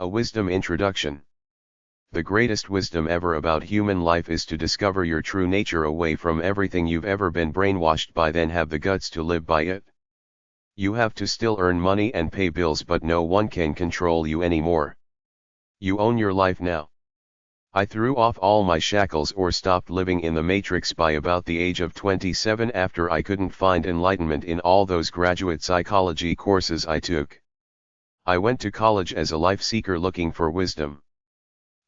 A Wisdom Introduction. The greatest wisdom ever about human life is to discover your true nature away from everything you've ever been brainwashed by, then have the guts to live by it. You have to still earn money and pay bills, but no one can control you anymore. You own your life now. I threw off all my shackles or stopped living in the matrix by about the age of 27 after I couldn't find enlightenment in all those graduate psychology courses I took. I went to college as a life seeker looking for wisdom.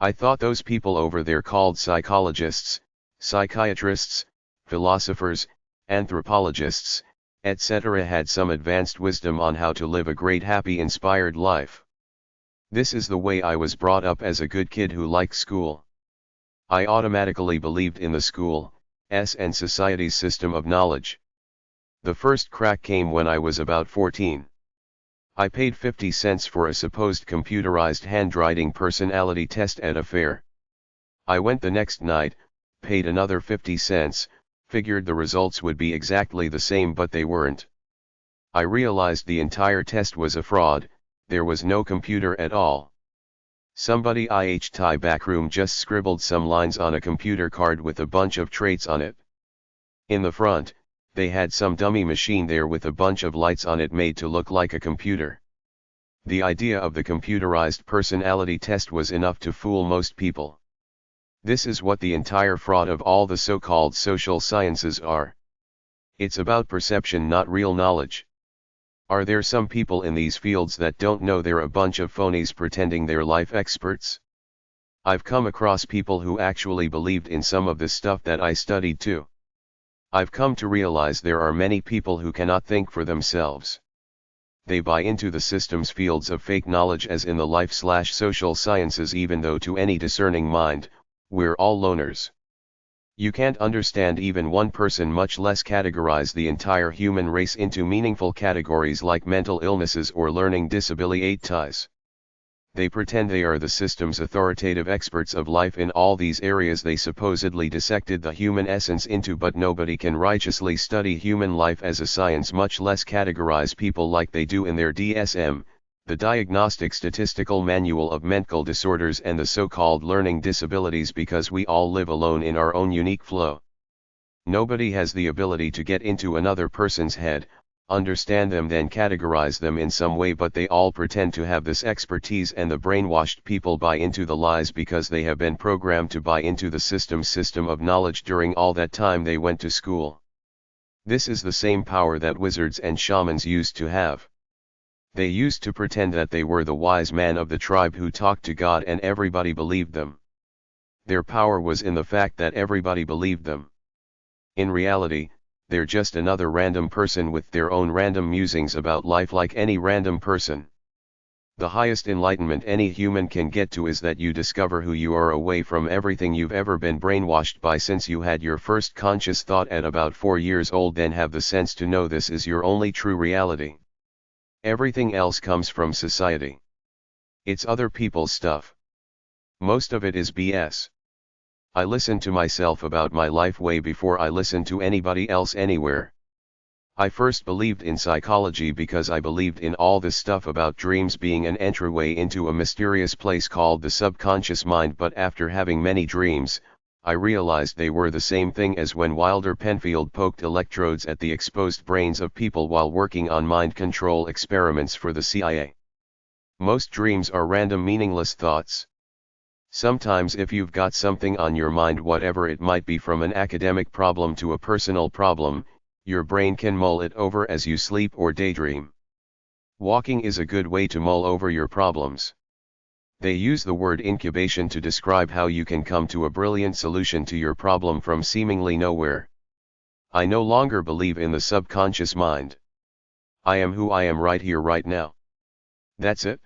I thought those people over there called psychologists, psychiatrists, philosophers, anthropologists, etc. had some advanced wisdom on how to live a great, happy, inspired life. This is the way I was brought up as a good kid who liked school. I automatically believed in the school's and society's system of knowledge. The first crack came when I was about 14. I paid 50 cents for a supposed computerized handwriting personality test at a fair. I went the next night, paid another 50 cents, figured the results would be exactly the same, but they weren't. I realized the entire test was a fraud. There was no computer at all. Somebody in the backroom just scribbled some lines on a computer card with a bunch of traits on it. In the front, they had some dummy machine there with a bunch of lights on it made to look like a computer. The idea of the computerized personality test was enough to fool most people. This is what the entire fraud of all the so-called social sciences are. It's about perception, not real knowledge. Are there some people in these fields that don't know they're a bunch of phonies pretending they're life experts? I've come across people who actually believed in some of the stuff that I studied too. I've come to realize there are many people who cannot think for themselves. They buy into the system's fields of fake knowledge as in the life/social sciences, even though to any discerning mind, we're all loners. You can't understand even one person, much less categorize the entire human race into meaningful categories like mental illnesses or learning disabilities. They pretend they are the system's authoritative experts of life in all these areas they supposedly dissected the human essence into, but nobody can righteously study human life as a science, much less categorize people like they do in their DSM, the Diagnostic Statistical Manual of Mental Disorders, and the so-called learning disabilities, because we all live alone in our own unique flow. Nobody has the ability to get into another person's head, understand them, then categorize them in some way, but they all pretend to have this expertise, and the brainwashed people buy into the lies because they have been programmed to buy into the system's system of knowledge during all that time they went to school. This is the same power that wizards and shamans used to have. They used to pretend that they were the wise man of the tribe who talked to God and everybody believed them. Their power was in the fact that everybody believed them. In reality, they're just another random person with their own random musings about life like any random person. The highest enlightenment any human can get to is that you discover who you are away from everything you've ever been brainwashed by since you had your first conscious thought at about 4 years old, then have the sense to know this is your only true reality. Everything else comes from society. It's other people's stuff. Most of it is BS. I listened to myself about my life way before I listened to anybody else anywhere. I first believed in psychology because I believed in all this stuff about dreams being an entryway into a mysterious place called the subconscious mind, but after having many dreams, I realized they were the same thing as when Wilder Penfield poked electrodes at the exposed brains of people while working on mind control experiments for the CIA. Most dreams are random, meaningless thoughts. Sometimes if you've got something on your mind, whatever it might be, from an academic problem to a personal problem, your brain can mull it over as you sleep or daydream. Walking is a good way to mull over your problems. They use the word incubation to describe how you can come to a brilliant solution to your problem from seemingly nowhere. I no longer believe in the subconscious mind. I am who I am right here, right now. That's it.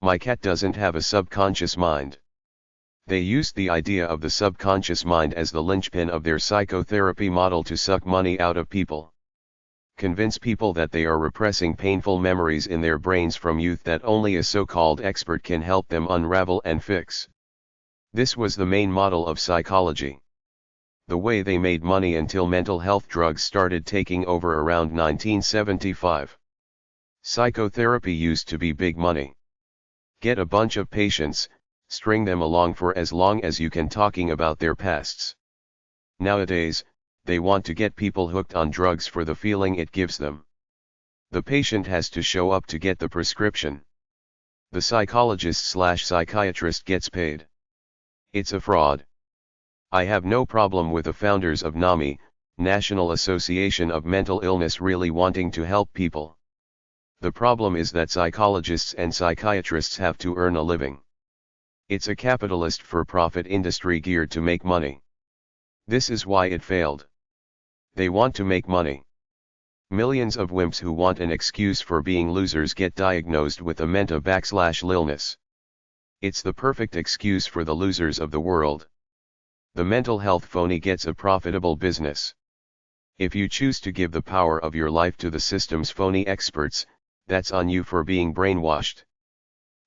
My cat doesn't have a subconscious mind. They used the idea of the subconscious mind as the linchpin of their psychotherapy model to suck money out of people. Convince people that they are repressing painful memories in their brains from youth that only a so-called expert can help them unravel and fix. This was the main model of psychology. The way they made money until mental health drugs started taking over around 1975. Psychotherapy used to be big money. Get a bunch of patients, string them along for as long as you can talking about their pasts. Nowadays, they want to get people hooked on drugs for the feeling it gives them. The patient has to show up to get the prescription. The psychologist/psychiatrist gets paid. It's a fraud. I have no problem with the founders of NAMI, National Association of Mental Illness, really wanting to help people. The problem is that psychologists and psychiatrists have to earn a living. It's a capitalist for-profit industry geared to make money. This is why it failed. They want to make money. Millions of wimps who want an excuse for being losers get diagnosed with a mental/illness. It's the perfect excuse for the losers of the world. The mental health phony gets a profitable business. If you choose to give the power of your life to the system's phony experts, that's on you for being brainwashed.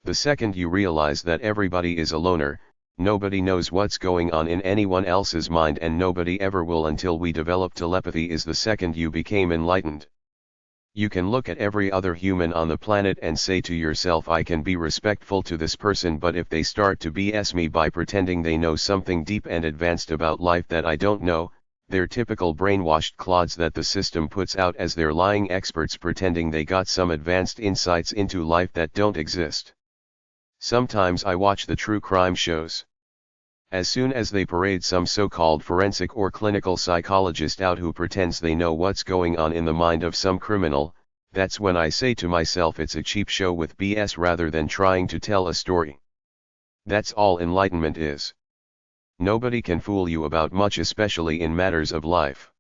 The second you realize that everybody is a loner, nobody knows what's going on in anyone else's mind, and nobody ever will until we develop telepathy, is the second you became enlightened. You can look at every other human on the planet and say to yourself, I can be respectful to this person, but if they start to BS me by pretending they know something deep and advanced about life that I don't know, they're typical brainwashed clods that the system puts out as their lying experts, pretending they got some advanced insights into life that don't exist. Sometimes I watch the true crime shows. As soon as they parade some so-called forensic or clinical psychologist out who pretends they know what's going on in the mind of some criminal, that's when I say to myself, it's a cheap show with BS rather than trying to tell a story. That's all enlightenment is. Nobody can fool you about much, especially in matters of life.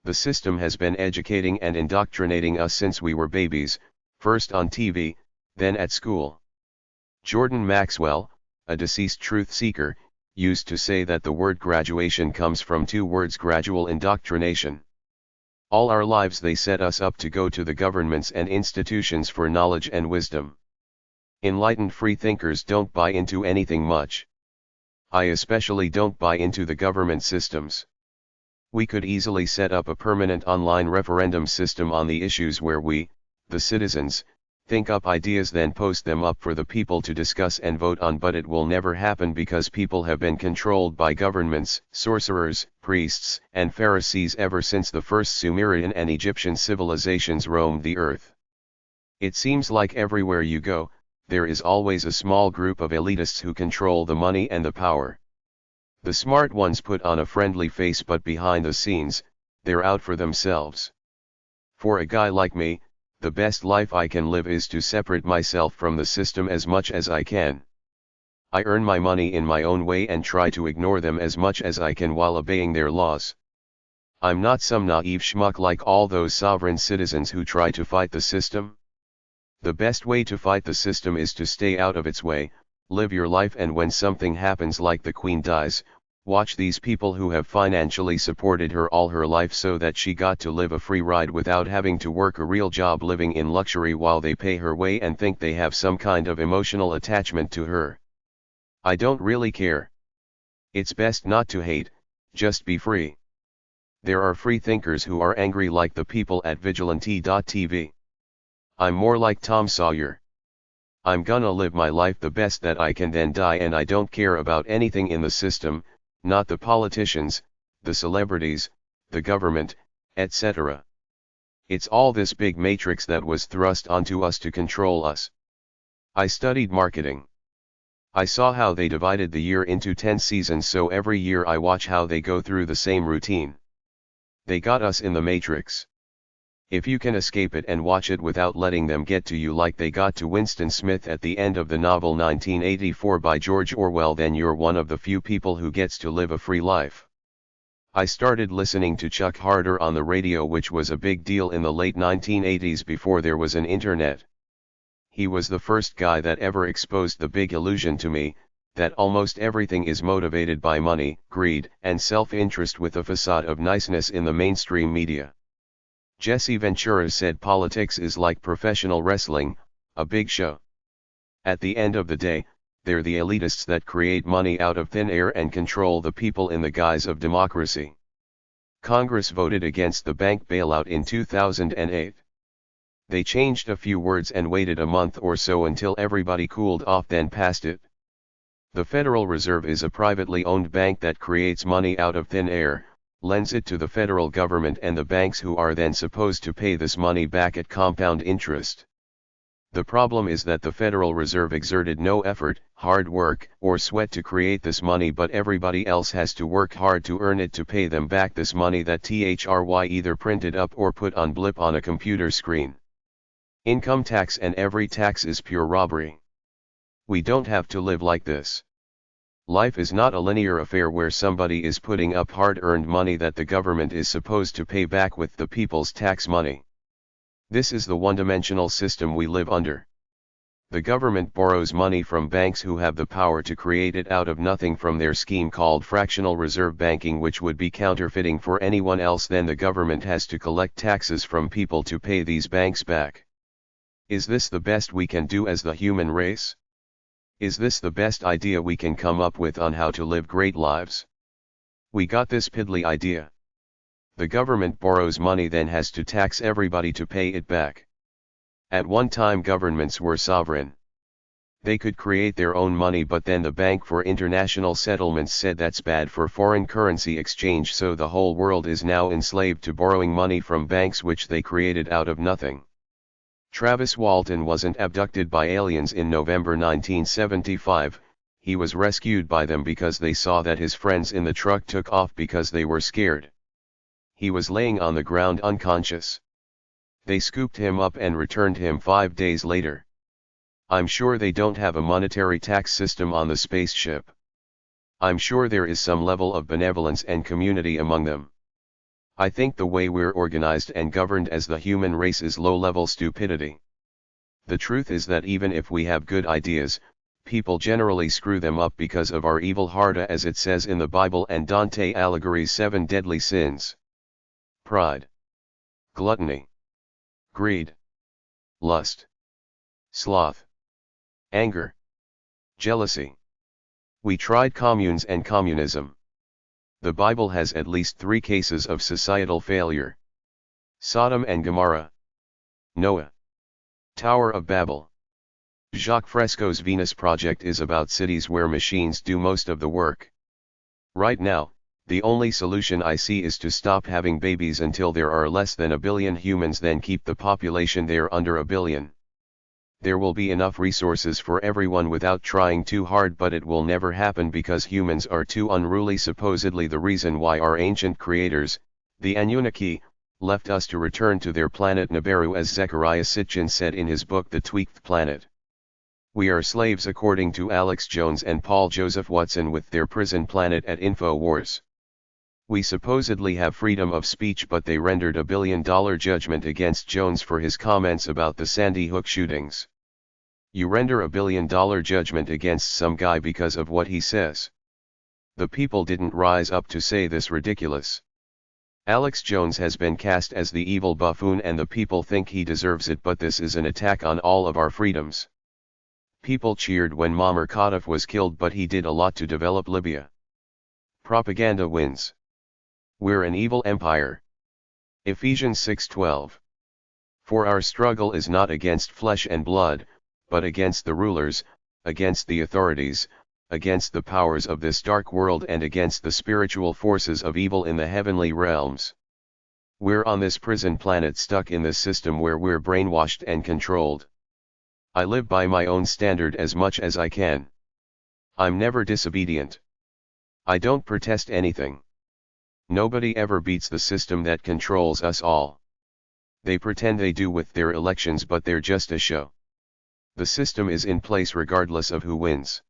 The system has been educating and indoctrinating us since we were babies, first on TV, then at school. Jordan Maxwell, a deceased truth seeker, used to say that the word graduation comes from two words: gradual indoctrination. All our lives they set us up to go to the governments and institutions for knowledge and wisdom. Enlightened free thinkers don't buy into anything much. I especially don't buy into the government systems. We could easily set up a permanent online referendum system on the issues where we, the citizens, think up ideas, then post them up for the people to discuss and vote on, but it will never happen because people have been controlled by governments, sorcerers, priests, and Pharisees ever since the first Sumerian and Egyptian civilizations roamed the earth. It seems like everywhere you go, there is always a small group of elitists who control the money and the power. The smart ones put on a friendly face, but behind the scenes, they're out for themselves. For a guy like me, the best life I can live is to separate myself from the system as much as I can. I earn my money in my own way and try to ignore them as much as I can while obeying their laws. I'm not some naive schmuck like all those sovereign citizens who try to fight the system. The best way to fight the system is to stay out of its way, live your life, and when something happens like the Queen dies, watch these people who have financially supported her all her life so that she got to live a free ride without having to work a real job, living in luxury while they pay her way and think they have some kind of emotional attachment to her. I don't really care. It's best not to hate, just be free. There are free thinkers who are angry like the people at vigilante.tv. I'm more like Tom Sawyer. I'm gonna live my life the best that I can, then die, and I don't care about anything in the system, not the politicians, the celebrities, the government, etc. It's all this big matrix that was thrust onto us to control us. I studied marketing. I saw how they divided the year into 10 seasons, so every year I watch how they go through the same routine. They got us in the matrix. If you can escape it and watch it without letting them get to you like they got to Winston Smith at the end of the novel 1984 by George Orwell, then you're one of the few people who gets to live a free life. I started listening to Chuck Harder on the radio, which was a big deal in the late 1980s before there was an internet. He was the first guy that ever exposed the big illusion to me, that almost everything is motivated by money, greed, and self-interest with a facade of niceness in the mainstream media. Jesse Ventura said politics is like professional wrestling, a big show. At the end of the day, they're the elitists that create money out of thin air and control the people in the guise of democracy. Congress voted against the bank bailout in 2008. They changed a few words and waited a month or so until everybody cooled off, then passed it. The Federal Reserve is a privately owned bank that creates money out of thin air, lends it to the federal government and the banks, who are then supposed to pay this money back at compound interest. The problem is that the Federal Reserve exerted no effort, hard work, or sweat to create this money, but everybody else has to work hard to earn it to pay them back this money that THRY either printed up or put on blip on a computer screen. Income tax and every tax is pure robbery. We don't have to live like this. Life is not a linear affair where somebody is putting up hard-earned money that the government is supposed to pay back with the people's tax money. This is the one-dimensional system we live under. The government borrows money from banks who have the power to create it out of nothing from their scheme called fractional reserve banking, which would be counterfeiting for anyone else. Then the government has to collect taxes from people to pay these banks back. Is this the best we can do as the human race? Is this the best idea we can come up with on how to live great lives? We got this piddly idea. The government borrows money, then has to tax everybody to pay it back. At one time governments were sovereign. They could create their own money, but then the Bank for International Settlements said that's bad for foreign currency exchange, so the whole world is now enslaved to borrowing money from banks which they created out of nothing. Travis Walton wasn't abducted by aliens in November 1975, he was rescued by them because they saw that his friends in the truck took off because they were scared. He was laying on the ground unconscious. They scooped him up and returned him 5 days later. I'm sure they don't have a monetary tax system on the spaceship. I'm sure there is some level of benevolence and community among them. I think the way we're organized and governed as the human race is low-level stupidity. The truth is that even if we have good ideas, people generally screw them up because of our evil heart, as it says in the Bible and Dante Alighieri's 7 deadly sins. Pride, gluttony, greed, lust, sloth, anger, jealousy. We tried communes and communism. The Bible has at least 3 cases of societal failure. Sodom and Gomorrah, Noah, Tower of Babel. Jacques Fresco's Venus Project is about cities where machines do most of the work. Right now, the only solution I see is to stop having babies until there are less than 1 billion humans, then keep the population there under 1 billion. There will be enough resources for everyone without trying too hard, but it will never happen because humans are too unruly. Supposedly the reason why our ancient creators, the Anunnaki, left us to return to their planet Nibiru, as Zecharia Sitchin said in his book The Tweaked Planet. We are slaves according to Alex Jones and Paul Joseph Watson with their prison planet at InfoWars. We supposedly have freedom of speech, but they rendered $1 billion judgment against Jones for his comments about the Sandy Hook shootings. You render $1 billion judgment against some guy because of what he says. The people didn't rise up to say this ridiculous. Alex Jones has been cast as the evil buffoon and the people think he deserves it, but this is an attack on all of our freedoms. People cheered when Muammar Gaddafi was killed, but he did a lot to develop Libya. Propaganda wins. We're an evil empire. Ephesians 6:12. For our struggle is not against flesh and blood, but against the rulers, against the authorities, against the powers of this dark world, and against the spiritual forces of evil in the heavenly realms. We're on this prison planet, stuck in this system where we're brainwashed and controlled. I live by my own standard as much as I can. I'm never disobedient. I don't protest anything. Nobody ever beats the system that controls us all. They pretend they do with their elections, but they're just a show. The system is in place regardless of who wins.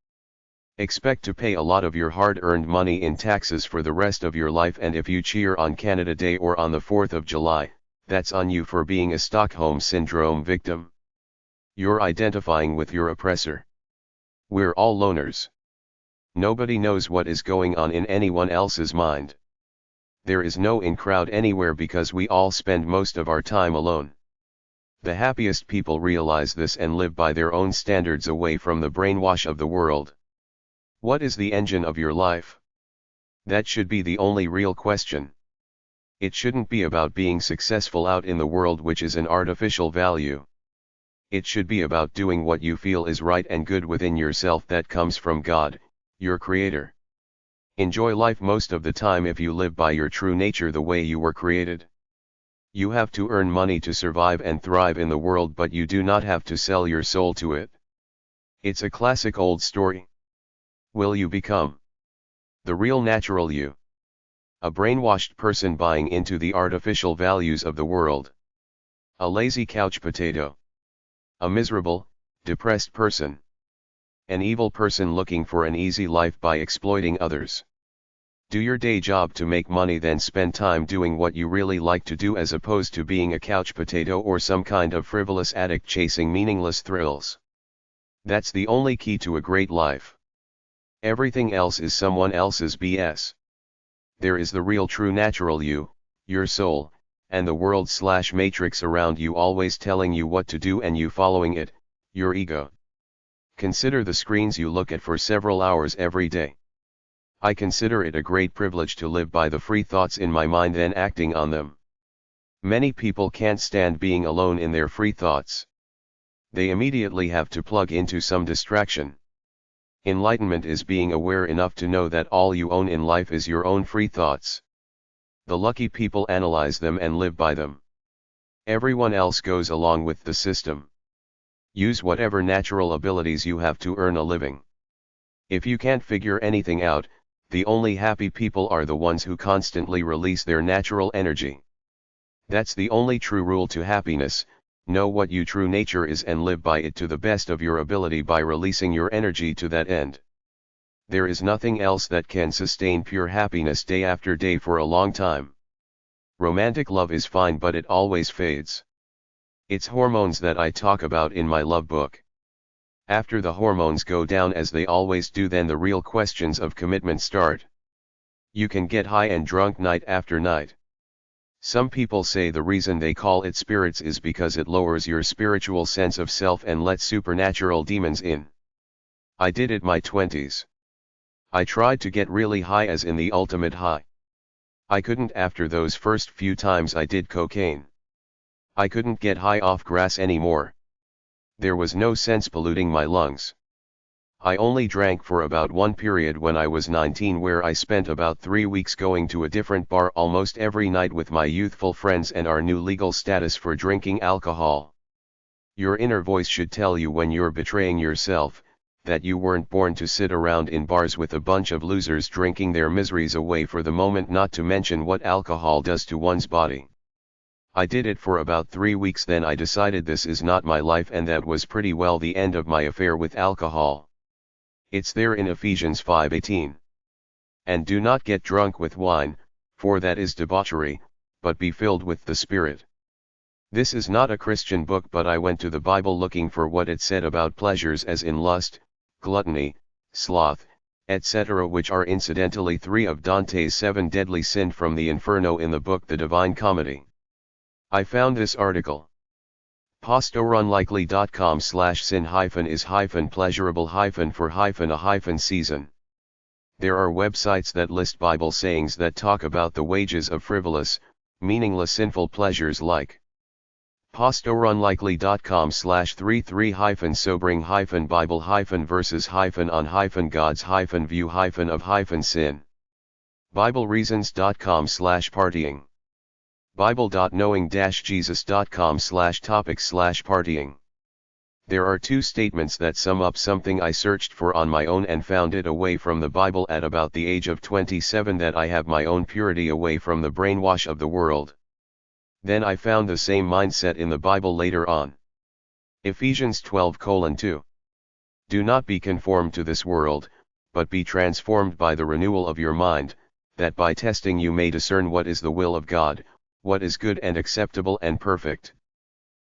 Expect to pay a lot of your hard-earned money in taxes for the rest of your life, and if you cheer on Canada Day or on the 4th of July, that's on you for being a Stockholm Syndrome victim. You're identifying with your oppressor. We're all loners. Nobody knows what is going on in anyone else's mind. There is no in crowd anywhere because we all spend most of our time alone. The happiest people realize this and live by their own standards away from the brainwash of the world. What is the engine of your life? That should be the only real question. It shouldn't be about being successful out in the world, which is an artificial value. It should be about doing what you feel is right and good within yourself, that comes from God, your Creator. Enjoy life most of the time if you live by your true nature, the way you were created. You have to earn money to survive and thrive in the world, but you do not have to sell your soul to it. It's a classic old story. Will you become the real natural you? A brainwashed person buying into the artificial values of the world. A lazy couch potato. A miserable, depressed person. An evil person looking for an easy life by exploiting others. Do your day job to make money, then spend time doing what you really like to do, as opposed to being a couch potato or some kind of frivolous addict chasing meaningless thrills. That's the only key to a great life. Everything else is someone else's BS. There is the real true natural you, your soul, and the world/matrix around you always telling you what to do and you following it, your ego. Consider the screens you look at for several hours every day. I consider it a great privilege to live by the free thoughts in my mind, then acting on them. Many people can't stand being alone in their free thoughts. They immediately have to plug into some distraction. Enlightenment is being aware enough to know that all you own in life is your own free thoughts. The lucky people analyze them and live by them. Everyone else goes along with the system. Use whatever natural abilities you have to earn a living. If you can't figure anything out, the only happy people are the ones who constantly release their natural energy. That's the only true rule to happiness. Know what your true nature is and live by it to the best of your ability by releasing your energy to that end. There is nothing else that can sustain pure happiness day after day for a long time. Romantic love is fine, but it always fades. It's hormones that I talk about in my love book. After the hormones go down, as they always do, then the real questions of commitment start. You can get high and drunk night after night. Some people say the reason they call it spirits is because it lowers your spiritual sense of self and lets supernatural demons in. I did it my 20s. I tried to get really high, as in the ultimate high. I couldn't after those first few times I did cocaine. I couldn't get high off grass anymore. There was no sense polluting my lungs. I only drank for about one period when I was 19, where I spent about 3 weeks going to a different bar almost every night with my youthful friends and our new legal status for drinking alcohol. Your inner voice should tell you when you're betraying yourself, that you weren't born to sit around in bars with a bunch of losers drinking their miseries away for the moment, not to mention what alcohol does to one's body. I did it for about 3 weeks, then I decided this is not my life, and that was pretty well the end of my affair with alcohol. It's there in Ephesians 5:18. And do not get drunk with wine, for that is debauchery, but be filled with the Spirit. This is not a Christian book, but I went to the Bible looking for what it said about pleasures, as in lust, gluttony, sloth, etc., which are incidentally 3 of Dante's 7 deadly sins from the Inferno in the book The Divine Comedy. I found this article. Postorunlikely.com/sin-is-pleasurable-for-a-season. There are websites that list Bible sayings that talk about the wages of frivolous, meaningless sinful pleasures, like postorunlikely.com/33-sobering-bible-verses-on-gods-view-of-sin. BibleReasons.com/partying. Bible.knowing-jesus.com/topics/partying. There are 2 statements that sum up something I searched for on my own and found it away from the Bible at about the age of 27, that I have my own purity away from the brainwash of the world. Then I found the same mindset in the Bible later on. Ephesians 12:2. Do not be conformed to this world, but be transformed by the renewal of your mind, that by testing you may discern what is the will of God, what is good and acceptable and perfect.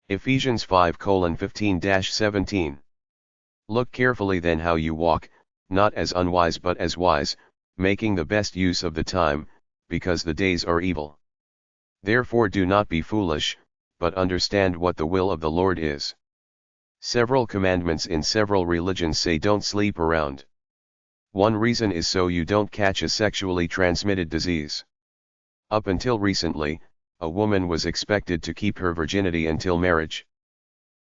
Ephesians 5:15-17. Look carefully then how you walk, not as unwise but as wise, making the best use of the time, because the days are evil. Therefore do not be foolish, but understand what the will of the Lord is. Several commandments in several religions say don't sleep around. One reason is so you don't catch a sexually transmitted disease. Up until recently, a woman was expected to keep her virginity until marriage.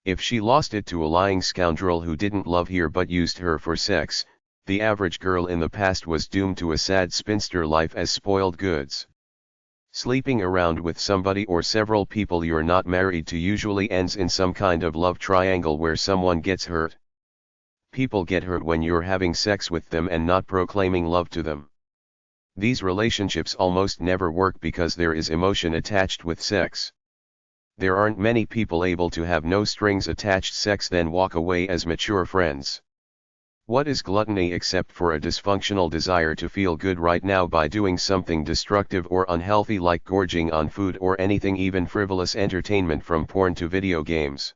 If she lost it to a lying scoundrel who didn't love her but used her for sex, the average girl in the past was doomed to a sad spinster life as spoiled goods. Sleeping around with somebody or several people you're not married to usually ends in some kind of love triangle where someone gets hurt. People get hurt when you're having sex with them and not proclaiming love to them. These relationships almost never work because there is emotion attached with sex. There aren't many people able to have no strings attached sex then walk away as mature friends. What is gluttony except for a dysfunctional desire to feel good right now by doing something destructive or unhealthy like gorging on food or anything, even frivolous entertainment from porn to video games?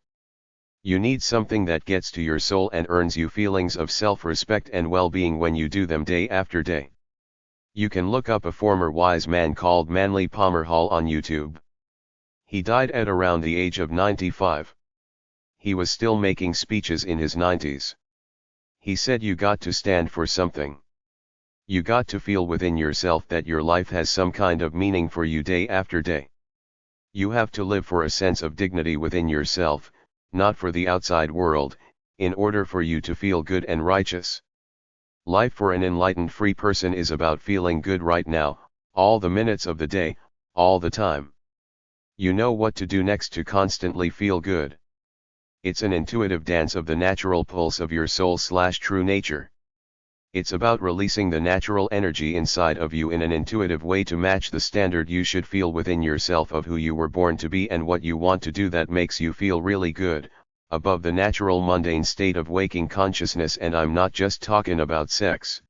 You need something that gets to your soul and earns you feelings of self-respect and well-being when you do them day after day. You can look up a former wise man called Manly Palmerhall on YouTube. He died at around the age of 95. He was still making speeches in his 90s. He said you got to stand for something. You got to feel within yourself that your life has some kind of meaning for you day after day. You have to live for a sense of dignity within yourself, not for the outside world, in order for you to feel good and righteous. Life for an enlightened free person is about feeling good right now, all the minutes of the day, all the time. You know what to do next to constantly feel good. It's an intuitive dance of the natural pulse of your soul/true nature. It's about releasing the natural energy inside of you in an intuitive way to match the standard you should feel within yourself of who you were born to be and what you want to do that makes you feel really good, above the natural mundane state of waking consciousness. And I'm not just talking about sex.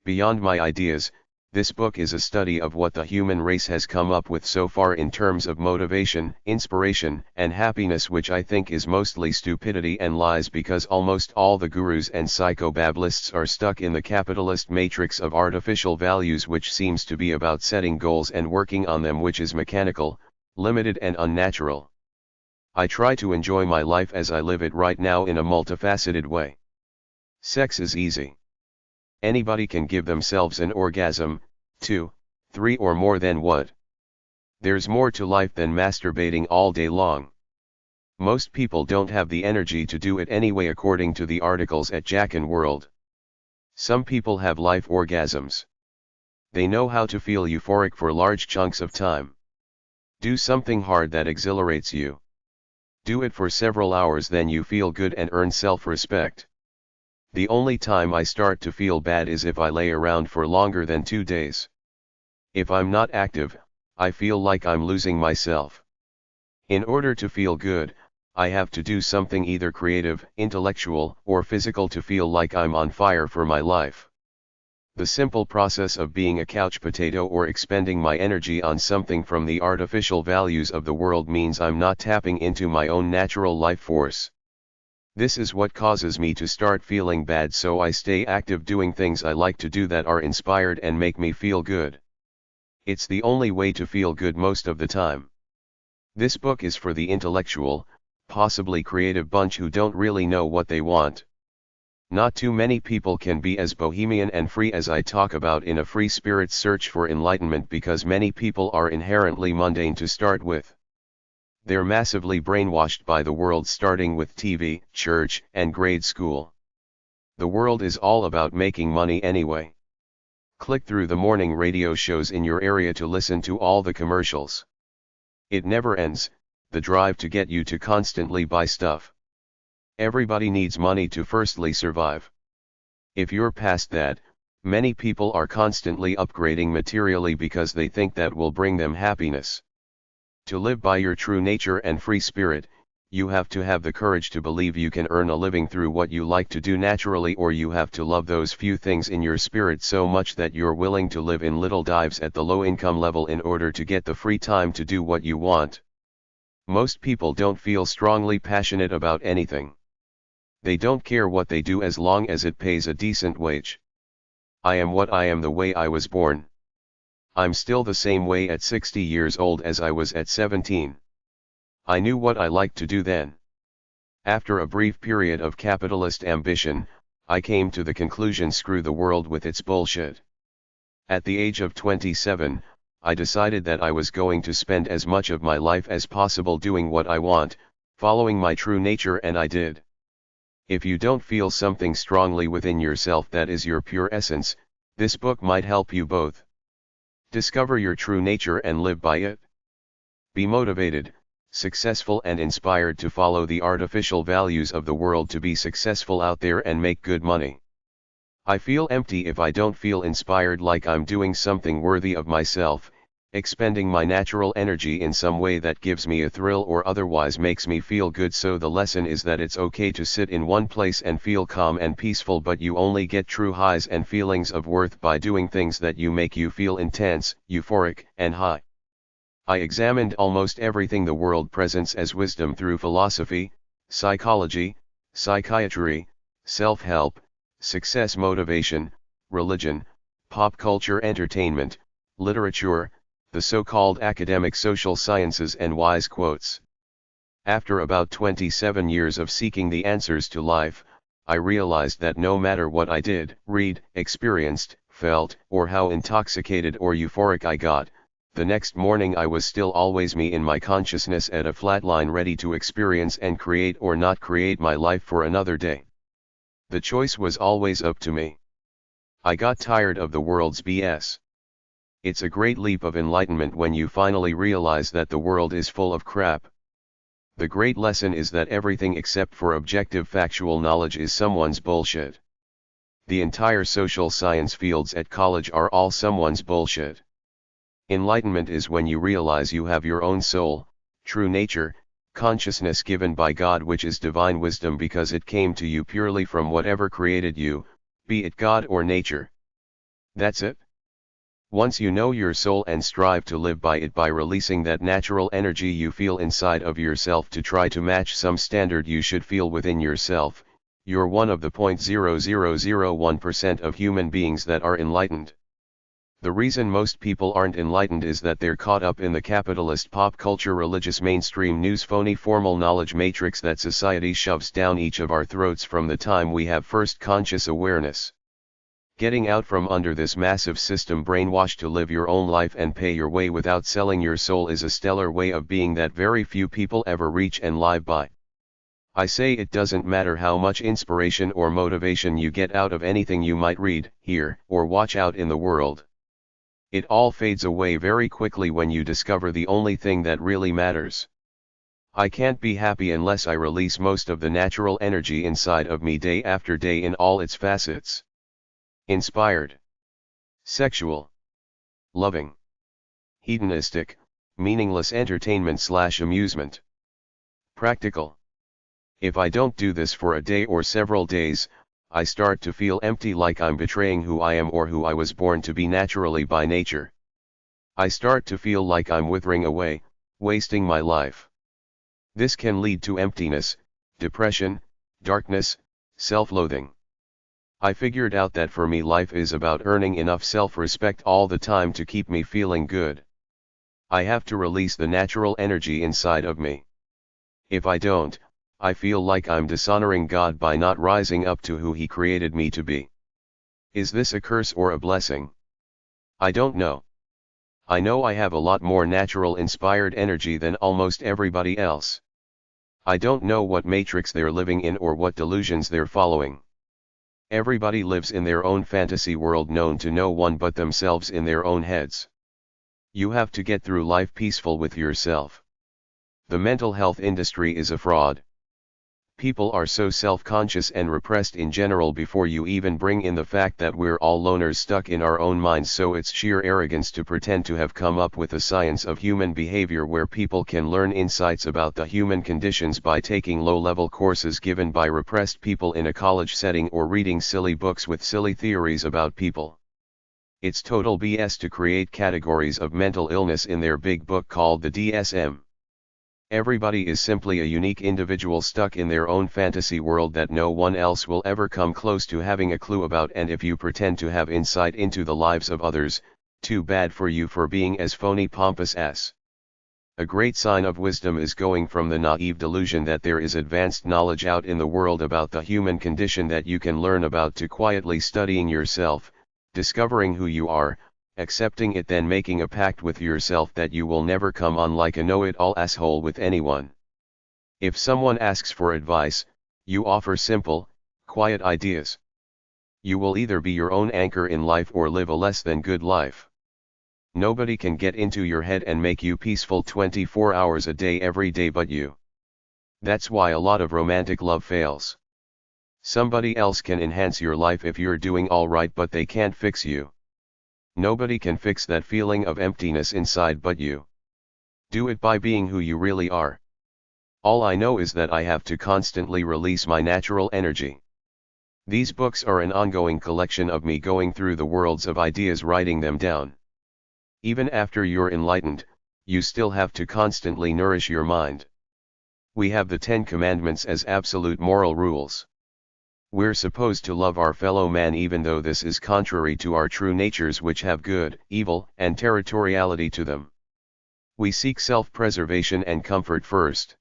Beyond my ideas, this book is a study of what the human race has come up with so far in terms of motivation, inspiration, and happiness, which I think is mostly stupidity and lies because almost all the gurus and psychobablists are stuck in the capitalist matrix of artificial values, which seems to be about setting goals and working on them, which is mechanical, limited and unnatural. I try to enjoy my life as I live it right now in a multifaceted way. Sex is easy. Anybody can give themselves an orgasm, 2, 3 or more. Then what? There's more to life than masturbating all day long. Most people don't have the energy to do it anyway, according to the articles at Jack and World. Some people have life orgasms. They know how to feel euphoric for large chunks of time. Do something hard that exhilarates you. Do it for several hours, then you feel good and earn self-respect. The only time I start to feel bad is if I lay around for longer than 2 days. If I'm not active, I feel like I'm losing myself. In order to feel good, I have to do something either creative, intellectual, or physical to feel like I'm on fire for my life. The simple process of being a couch potato or expending my energy on something from the artificial values of the world means I'm not tapping into my own natural life force. This is what causes me to start feeling bad, so I stay active doing things I like to do that are inspired and make me feel good. It's the only way to feel good most of the time. This book is for the intellectual, possibly creative bunch who don't really know what they want. Not too many people can be as bohemian and free as I talk about in A Free Spirit's Search for Enlightenment, because many people are inherently mundane to start with. They're massively brainwashed by the world, starting with TV, church, and grade school. The world is all about making money anyway. Click through the morning radio shows in your area to listen to all the commercials. It never ends, the drive to get you to constantly buy stuff. Everybody needs money to firstly survive. If you're past that, many people are constantly upgrading materially because they think that will bring them happiness. To live by your true nature and free spirit, you have to have the courage to believe you can earn a living through what you like to do naturally, or you have to love those few things in your spirit so much that you're willing to live in little dives at the low income level in order to get the free time to do what you want. Most people don't feel strongly passionate about anything. They don't care what they do as long as it pays a decent wage. I am what I am the way I was born. I'm still the same way at 60 years old as I was at 17. I knew what I liked to do then. After a brief period of capitalist ambition, I came to the conclusion, screw the world with its bullshit. At the age of 27, I decided that I was going to spend as much of my life as possible doing what I want, following my true nature, and I did. If you don't feel something strongly within yourself that is your pure essence, this book might help you both. Discover your true nature and live by it. Be motivated, successful and inspired to follow the artificial values of the world to be successful out there and make good money. I feel empty if I don't feel inspired, like I'm doing something worthy of myself, expending my natural energy in some way that gives me a thrill or otherwise makes me feel good. So the lesson is that it's okay to sit in one place and feel calm and peaceful, but you only get true highs and feelings of worth by doing things that make you feel intense, euphoric, and high. I examined almost everything the world presents as wisdom through philosophy, psychology, psychiatry, self-help, success motivation, religion, pop culture, entertainment, literature, the so-called academic social sciences, and wise quotes. After about 27 years of seeking the answers to life, I realized that no matter what I did, read, experienced, felt, or how intoxicated or euphoric I got, the next morning I was still always me in my consciousness at a flat line, ready to experience and create or not create my life for another day. The choice was always up to me. I got tired of the world's BS. It's a great leap of enlightenment when you finally realize that the world is full of crap. The great lesson is that everything except for objective factual knowledge is someone's bullshit. The entire social science fields at college are all someone's bullshit. Enlightenment is when you realize you have your own soul, true nature, consciousness given by God, which is divine wisdom because it came to you purely from whatever created you, be it God or nature. That's it. Once you know your soul and strive to live by it by releasing that natural energy you feel inside of yourself to try to match some standard you should feel within yourself, you're one of the 0.0001% of human beings that are enlightened. The reason most people aren't enlightened is that they're caught up in the capitalist pop culture, religious mainstream news, phony formal knowledge matrix that society shoves down each of our throats from the time we have first conscious awareness. Getting out from under this massive system brainwashed to live your own life and pay your way without selling your soul is a stellar way of being that very few people ever reach and live by. I say it doesn't matter how much inspiration or motivation you get out of anything you might read, hear, or watch out in the world. It all fades away very quickly when you discover the only thing that really matters. I can't be happy unless I release most of the natural energy inside of me day after day in all its facets. Inspired, sexual, loving, hedonistic, meaningless entertainment/amusement, practical. If I don't do this for a day or several days, I start to feel empty, like I'm betraying who I am or who I was born to be naturally by nature. I start to feel like I'm withering away, wasting my life. This can lead to emptiness, depression, darkness, self-loathing. I figured out that for me life is about earning enough self-respect all the time to keep me feeling good. I have to release the natural energy inside of me. If I don't, I feel like I'm dishonoring God by not rising up to who He created me to be. Is this a curse or a blessing? I don't know. I know I have a lot more natural inspired energy than almost everybody else. I don't know what matrix they're living in or what delusions they're following. Everybody lives in their own fantasy world known to no one but themselves in their own heads. You have to get through life peaceful with yourself. The mental health industry is a fraud. People are so self-conscious and repressed in general before you even bring in the fact that we're all loners stuck in our own minds, so it's sheer arrogance to pretend to have come up with a science of human behavior where people can learn insights about the human conditions by taking low-level courses given by repressed people in a college setting or reading silly books with silly theories about people. It's total BS to create categories of mental illness in their big book called the DSM. Everybody is simply a unique individual stuck in their own fantasy world that no one else will ever come close to having a clue about, and if you pretend to have insight into the lives of others, too bad for you for being as phony pompous as. A great sign of wisdom is going from the naive delusion that there is advanced knowledge out in the world about the human condition that you can learn about to quietly studying yourself, discovering who you are, accepting it, then making a pact with yourself that you will never come on like a know-it-all asshole with anyone. If someone asks for advice, you offer simple, quiet ideas. You will either be your own anchor in life or live a less than good life. Nobody can get into your head and make you peaceful 24 hours a day every day but you. That's why a lot of romantic love fails. Somebody else can enhance your life if you're doing alright, but they can't fix you. Nobody can fix that feeling of emptiness inside but you. Do it by being who you really are. All I know is that I have to constantly release my natural energy. These books are an ongoing collection of me going through the worlds of ideas, writing them down. Even after you're enlightened, you still have to constantly nourish your mind. We have the 10 Commandments as absolute moral rules. We're supposed to love our fellow man even though this is contrary to our true natures, which have good, evil, and territoriality to them. We seek self-preservation and comfort first.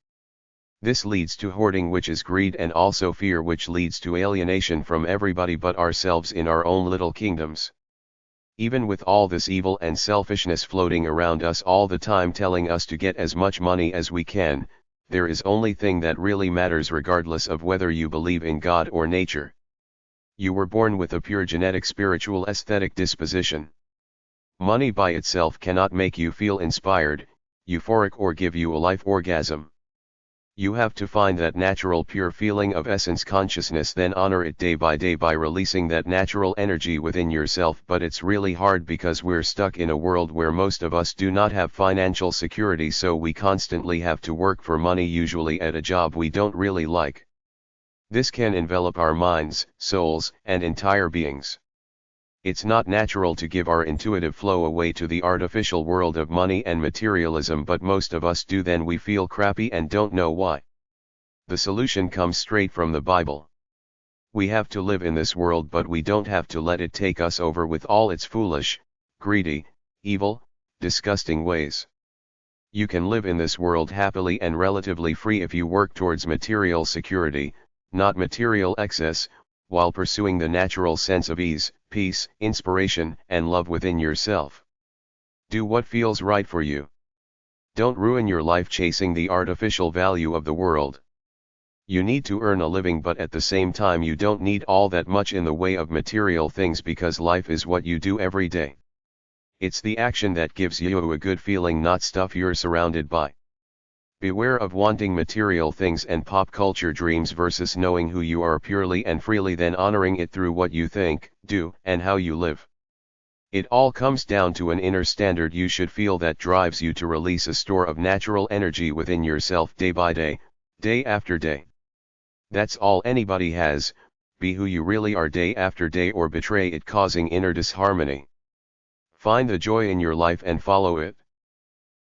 This leads to hoarding, which is greed, and also fear, which leads to alienation from everybody but ourselves in our own little kingdoms. Even with all this evil and selfishness floating around us all the time telling us to get as much money as we can, there is only thing that really matters regardless of whether you believe in God or nature. You were born with a pure genetic spiritual aesthetic disposition. Money by itself cannot make you feel inspired, euphoric, or give you a life orgasm. You have to find that natural pure feeling of essence consciousness, then honor it day by releasing that natural energy within yourself. But it's really hard because we're stuck in a world where most of us do not have financial security, so we constantly have to work for money, usually at a job we don't really like. This can envelop our minds, souls, and entire beings. It's not natural to give our intuitive flow away to the artificial world of money and materialism, but most of us do. Then we feel crappy and don't know why. The solution comes straight from the Bible. We have to live in this world, but we don't have to let it take us over with all its foolish, greedy, evil, disgusting ways. You can live in this world happily and relatively free if you work towards material security, not material excess, while pursuing the natural sense of ease, peace, inspiration, and love within yourself. Do what feels right for you. Don't ruin your life chasing the artificial value of the world. You need to earn a living, but at the same time you don't need all that much in the way of material things, because life is what you do every day. It's the action that gives you a good feeling, not stuff you're surrounded by. Beware of wanting material things and pop culture dreams versus knowing who you are purely and freely, then honoring it through what you think, do, and how you live. It all comes down to an inner standard you should feel that drives you to release a store of natural energy within yourself day by day, day after day. That's all anybody has. Be who you really are day after day, or betray it, causing inner disharmony. Find the joy in your life and follow it.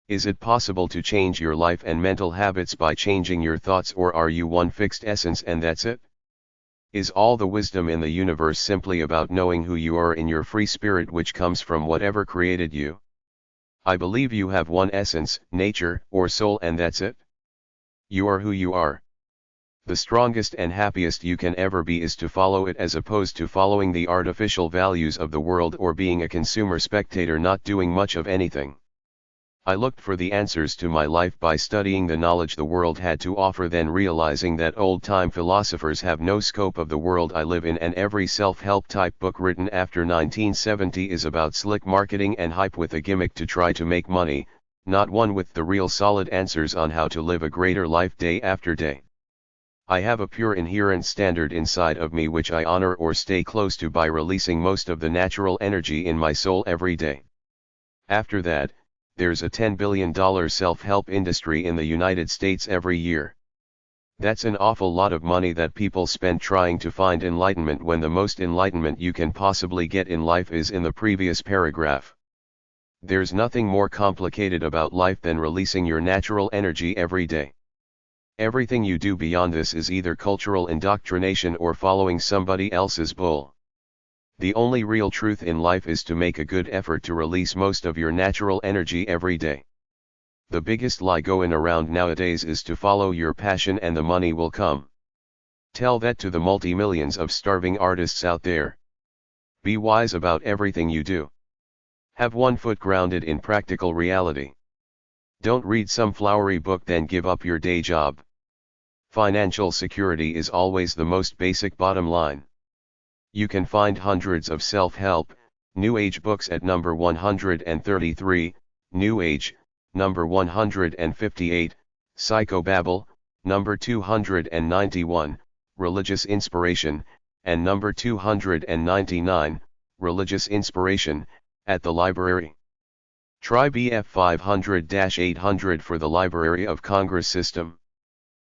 Is it possible to change your life and mental habits by changing your thoughts, or are you one fixed essence and that's it? Is all the wisdom in the universe simply about knowing who you are in your free spirit, which comes from whatever created you? I believe you have one essence, nature, or soul, and that's it. You are who you are. The strongest and happiest you can ever be is to follow it, as opposed to following the artificial values of the world or being a consumer spectator not doing much of anything. I looked for the answers to my life by studying the knowledge the world had to offer, then realizing that old-time philosophers have no scope of the world I live in, and every self-help type book written after 1970 is about slick marketing and hype with a gimmick to try to make money, not one with the real solid answers on how to live a greater life day after day. I have a pure inherent standard inside of me which I honor or stay close to by releasing most of the natural energy in my soul every day. After that, there's a $10 billion self-help industry in the United States every year. That's an awful lot of money that people spend trying to find enlightenment, when the most enlightenment you can possibly get in life is in the previous paragraph. There's nothing more complicated about life than releasing your natural energy every day. Everything you do beyond this is either cultural indoctrination or following somebody else's bull. The only real truth in life is to make a good effort to release most of your natural energy every day. The biggest lie going around nowadays is to follow your passion and the money will come. Tell that to the multi-millions of starving artists out there. Be wise about everything you do. Have one foot grounded in practical reality. Don't read some flowery book then give up your day job. Financial security is always the most basic bottom line. You can find hundreds of self-help, New Age books at number 133, New Age, number 158, Psychobabble, number 291, Religious Inspiration, and number 299, Religious Inspiration, at the library. Try BF 500-800 for the Library of Congress system.